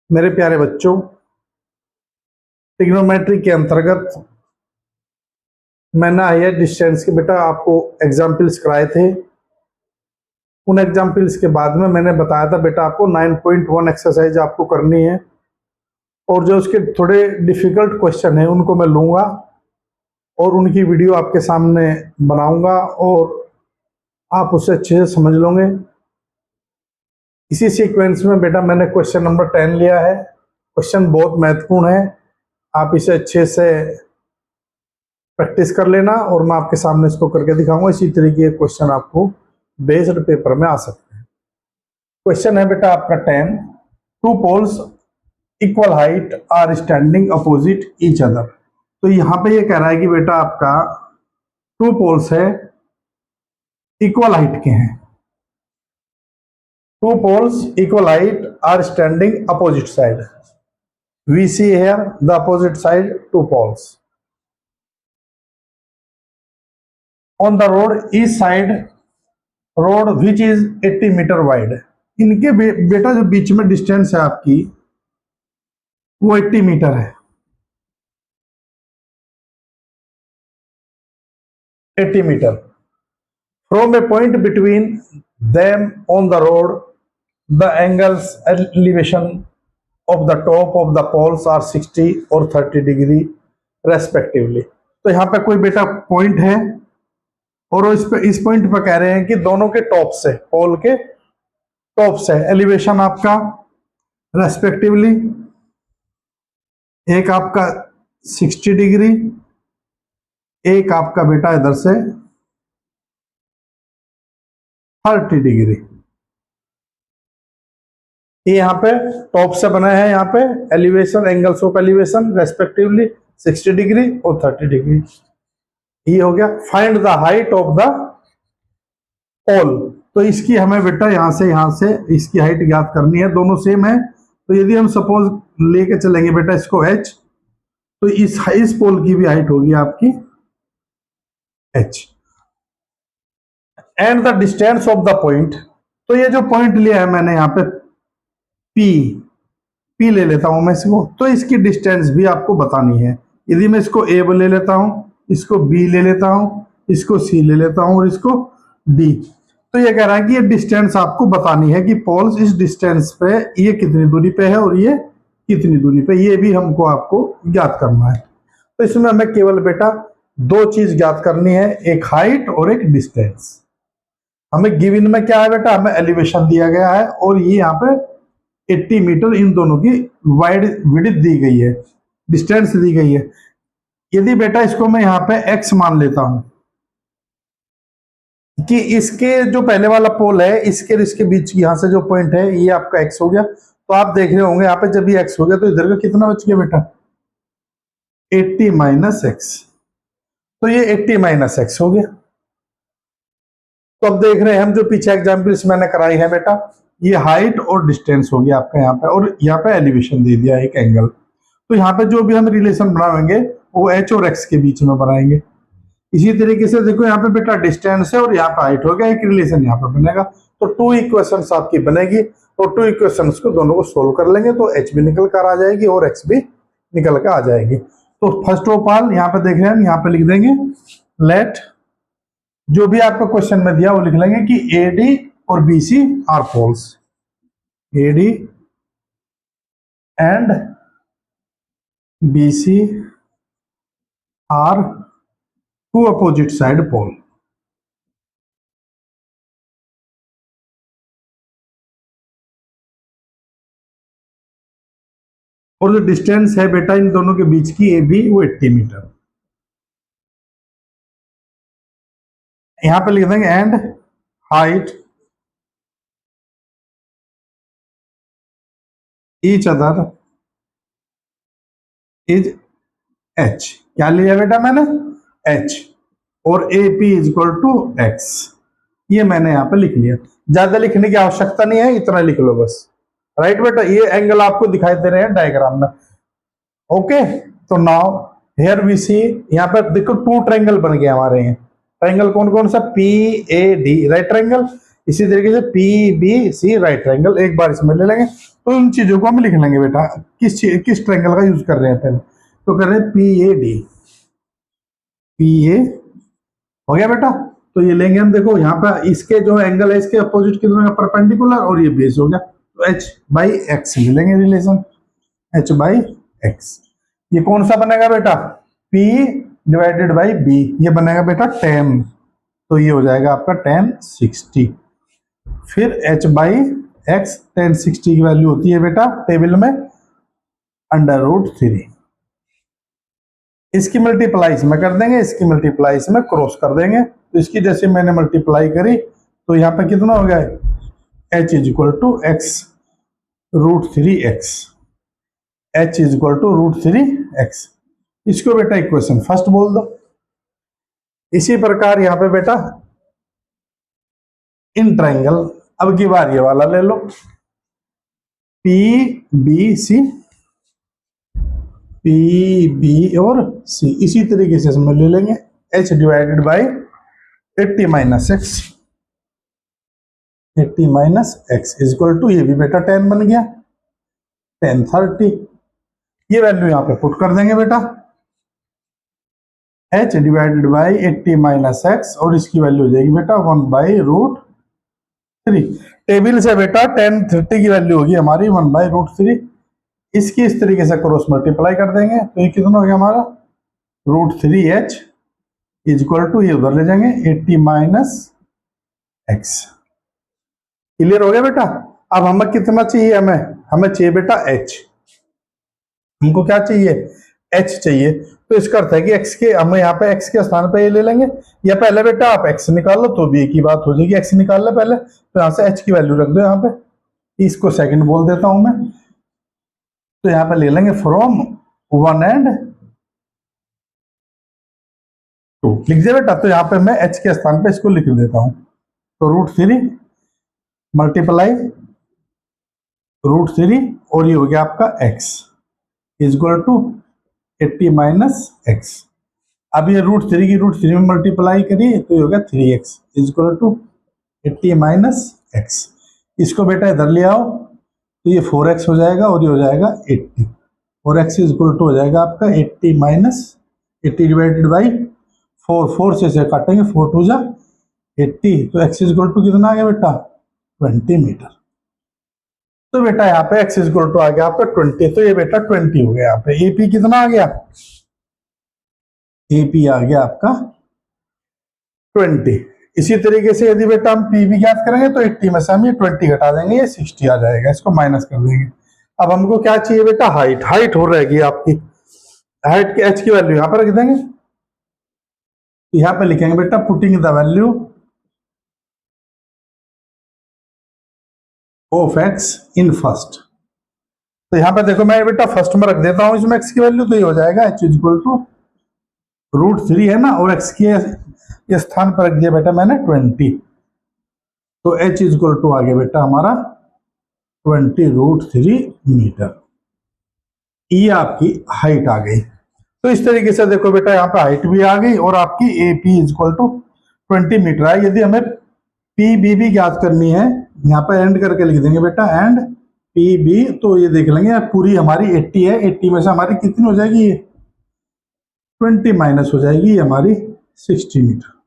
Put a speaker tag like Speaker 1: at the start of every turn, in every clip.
Speaker 1: मेरे प्यारे बच्चों, ट्रिग्नोमेट्री के अंतर्गत मैंने हायर डिस्टेंस के बेटा आपको एग्जाम्पल्स कराए थे। उन एग्जाम्पल्स के बाद में मैंने बताया था बेटा आपको 9.1 एक्सरसाइज आपको करनी है, और जो उसके थोड़े डिफिकल्ट क्वेश्चन है उनको मैं लूँगा और उनकी वीडियो आपके सामने बनाऊंगा और आप उसे अच्छे से समझ लोगे। इसी सीक्वेंस में बेटा मैंने क्वेश्चन नंबर 10 लिया है। क्वेश्चन बहुत महत्वपूर्ण है, आप इसे अच्छे से प्रैक्टिस कर लेना और मैं आपके सामने इसको करके दिखाऊंगा। इसी तरीके के क्वेश्चन आपको बेस्ड पेपर में आ सकते हैं। क्वेश्चन है बेटा आपका 10, two poles equal height are standing opposite each other. तो यहाँ पे ये कह रहा है कि बेटा आपका टू पोल्स है, इक्वल हाइट के हैं। Two poles equal height are standing opposite side. We see here the opposite side two poles on the road east side road which is 80 metre wide. इनके बेटा जो बीच में डिस्टेंस है आपकी वो 80 मीटर है। 80 metre from a point between them on the road the angles elevation of the top of the poles are 60 और 30 degree respectively. तो यहाँ पे कोई बेटा पॉइंट है और इस पॉइंट पर कह रहे हैं कि दोनों के टॉप से, पोल के टॉप से एलिवेशन आपका रेस्पेक्टिवली एक आपका 60 डिग्री, एक आपका बेटा इधर से 30 डिग्री। ये यहाँ पे टॉप से बना है, यहाँ पे elevation angles of elevation respectively 60 degree और 30 डिग्री। ये हो गया। Find the height of the pole. तो इसकी हमें बेटा यहां से इसकी हाइट ज्ञात करनी है। दोनों सेम है, तो यदि हम सपोज लेके चलेंगे बेटा इसको h, तो इस पोल की भी हाइट होगी आपकी h। And the distance of the point. तो ये जो पॉइंट लिया है मैंने यहाँ पे p ले लेता हूं मैं इसको, तो इसकी डिस्टेंस भी आपको बतानी है। यदि मैं इसको a ले लेता हूं, इसको b ले लेता हूं, इसको c ले लेता हूं और इसको d, तो ये कह रहा है कि ये डिस्टेंस आपको बतानी है कि पोल्स इस डिस्टेंस पे ये कितनी दूरी पे है और ये कितनी दूरी पे, ये भी हमको आपको ज्ञात करना है। तो इसमें हमें केवल बेटा दो चीज ज्ञात करनी है, एक हाइट और एक डिस्टेंस। हमें गिवन में क्या है बेटा, हमें एलिवेशन दिया गया है और ये यहाँ पे 80 मीटर इन दोनों की वाइड विड्थ दी गई है, डिस्टेंस दी गई है। यदि बेटा इसको मैं यहाँ पे x मान लेता हूं कि इसके जो पहले वाला पोल है इसके बीच यहां से जो पॉइंट है ये आपका x हो गया, तो आप देख रहे होंगे यहाँ पे जब ये x हो गया तो इधर का कितना बच गया बेटा 80 माइनस x। तो ये 80 माइनस x हो गया। तो अब देख रहे हैं हम जो पीछे एग्जाम्पल्स मैंने कराई है बेटा, ये हाइट और डिस्टेंस हो गया आपका यहाँ पे, और यहाँ पे एलिवेशन दे दिया एक एंगल। तो यहाँ पे जो भी हम रिलेशन बनाएंगे वो h और x के बीच में बनाएंगे। इसी तरीके से देखो यहाँ पे बेटा डिस्टेंस है और यहाँ पे हाइट हो गया, एक रिलेशन यहाँ पे बनेगा। तो टू इक्वेशंस आपकी बनेगी और टू इक्वेशंस को दोनों को सोल्व कर लेंगे तो h भी निकल कर आ जाएगी और x भी निकल कर आ जाएगी। तो फर्स्ट ऑफ ऑल यहाँ पे देख रहे हैं, यहाँ पे लिख देंगे लेट, जो भी आपको क्वेश्चन में दिया वो लिख लेंगे कि AD और BC are poles. AD and BC are two opposite side pole. और जो डिस्टेंस है बेटा इन दोनों के बीच की AB वो 80 मीटर। यहां पे लिख देंगे and height each other is h। क्या लिया बेटा मैंने h, और AP is equal to x। ये मैंने यहाँ पे लिख लिया, ज्यादा लिखने की आवश्यकता नहीं है, इतना लिख लो बस। राइट बेटा, ये एंगल आपको दिखाई दे रहे हैं डायग्राम में। ओके, तो नाउ हियर वी सी, यहाँ पर देखो टू ट्रायंगल बन गए हमारे। यहाँ ट्रायंगल कौन कौन सा, PAD राइट ट्रायंगल। इसी तरीके से PBC राइट ट्रायंगल एक बार इसमें ले लेंगे। तो उन चीजों को हम लिख लेंगे बेटा, किस ट्रायंगल का यूज कर रहे हैं पहले। तो कर रहे हैं PA हो गया बेटा। तो ये लेंगे हम, देखो यहाँ पे इसके जो एंगल है इसके अपोजिट कितना है परपेंडिकुलर, और ये बेस हो गया। तो H/X मिलेंगे रिलेशन, H/X। ये कौन सा बनेगा बेटा, P/B, ये बनेगा बेटा tan। तो ये हो जाएगा आपका tan 60। फिर H/X, tan 60 की वैल्यू होती है बेटा टेबल में √3। इसकी मल्टीप्लाई इसमें कर देंगे, इसकी मल्टीप्लाई इसमें क्रॉस कर देंगे। तो इसकी जैसे मैंने मल्टीप्लाई करी तो यहाँ पे कितना हो गया, H = X √3x, H √3x। इसको बेटा इक्वेशन फर्स्ट बोल दो। इसी प्रकार यहाँ पे बेटा इन ट्रायंगल, अब की बार ये वाला ले लो, PBC, PB और C। इसी तरीके से हम ले लेंगे H/80 - x = ये भी बेटा tan बन गया, tan 30। ये वैल्यू यहां पे पुट कर देंगे बेटा, H/80 - x, और इसकी वैल्यू हो जाएगी बेटा 1/√3। टेबल से बेटा tan 30 की वैल्यू होगी हमारी 1/√3। इसकी इस तरीके से क्रॉस मल्टीप्लाई कर देंगे तो ये कितना हो गया हमारा √3h = ये उधर ले जाएंगे 80 - x। क्लियर हो गया बेटा। अब हमें कितना चाहिए, हमें चाहिए बेटा h। हमको क्या चाहिए, h चाहिए। तो इसका अर्थ है कि x के, हम यहाँ पे x के स्थान पे ये ले लेंगे, या पहले बेटा आप x निकाल लो तो भी एक ही बात हो जाएगी, x निकाल लो पहले, तो यहाँ से h की वैल्यू रख दो यहाँ पे, इसको सेकंड बोल देता हूं मैं। तो यहाँ पे ले लेंगे फ्रॉम 1 and 2 लिख दिया बेटा। तो यहाँ पे मैं h के स्थान पे इसको लिख देता हूं। तो √3 मल्टीप्लाई √3 और ये हो गया आपका x = 80 - x। अब ये √3 की √3 में मल्टीप्लाई करिए तो ये हो गया 3x = 80 - x। इसको बेटा इधर ले आओ तो ये 4x हो जाएगा और ये हो जाएगा 80, और x = हो जाएगा आपका 80 / 4, 4 से काटेंगे, 4 2 जा 80, तो x = कितना आ गया बेटा 20 मीटर। तो बेटा यहाँ पे x = आ गया आपका 20। तो ये बेटा 20 हो गया। यहाँ पे AP कितना आ गया, AP आ गया आपका 20। इसी तरीके से यदि बेटा हम PB ज्ञात करेंगे तो 80 में से हम ये 20 घटा देंगे, ये 60 आ जाएगा, इसको माइनस कर देंगे। अब हमको क्या चाहिए बेटा, हाइट हो रहेगी आपकी, हाइट के h की वैल्यू यहाँ पर रख देंगे। यहाँ पे लिखेंगे बेटा putting the value of x in first. तो यहाँ पे देखो मैं बेटा फर्स्ट में रख देता हूँ इसमें x की वैल्यू, तो ये हो जाएगा h = √3 है ना, और x के स्थान पर रख दिया बेटा मैंने 20। तो h = आ गया बेटा हमारा 20 √3 मीटर। ये आपकी हाइट आ गई। तो इस तरीके से देखो बेटा यहाँ पे हाइट भी आ गई और आपकी AP = 20 मीटर है। यदि हमें PB भी ज्ञात करनी है, यहाँ पे एंड करके लिख देंगे बेटा एंड PB। तो ये देख लेंगे पूरी हमारी 80 है, 80 में से हमारी कितनी हो जाएगी, ये 20 माइनस हो जाएगी हमारी 60 मीटर।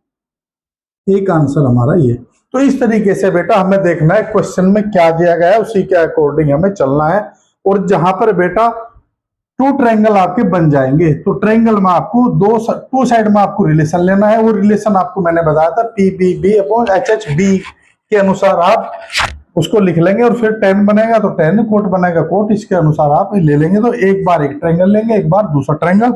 Speaker 1: एक आंसर हमारा ये। तो इस तरीके से बेटा हमें देखना है क्वेश्चन में क्या दिया गया है, उसी के अकॉर्डिंग हमें चलना है। और जहां पर बेटा 2 ट्रायंगल आपके बन जाएंगे तो ट्रायंगल में आपको 2 साइड में आपको रिलेशन लेना है। वो रिलेशन आपको मैंने बताया था PBB/HHB के अनुसार आप उसको लिख लेंगे, और फिर tan बनेगा तो tan, कोट बनेगा कोट, इसके अनुसार आप ले लेंगे। तो एक बार एक ट्रायंगल लेंगे, एक बार दूसरा ट्रायंगल,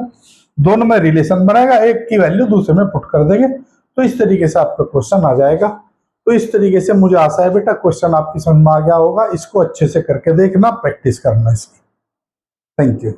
Speaker 1: दोनों में रिलेशन बनेगा, एक की वैल्यू दूसरे में पुट कर देंगे। तो इस तरीके से आपका क्वेश्चन आ जाएगा। तो इस तरीके से मुझे आशा है बेटा क्वेश्चन आपकी समझ में आ गया होगा। इसको अच्छे से करके देखना, प्रैक्टिस करना इसकी। Thank you.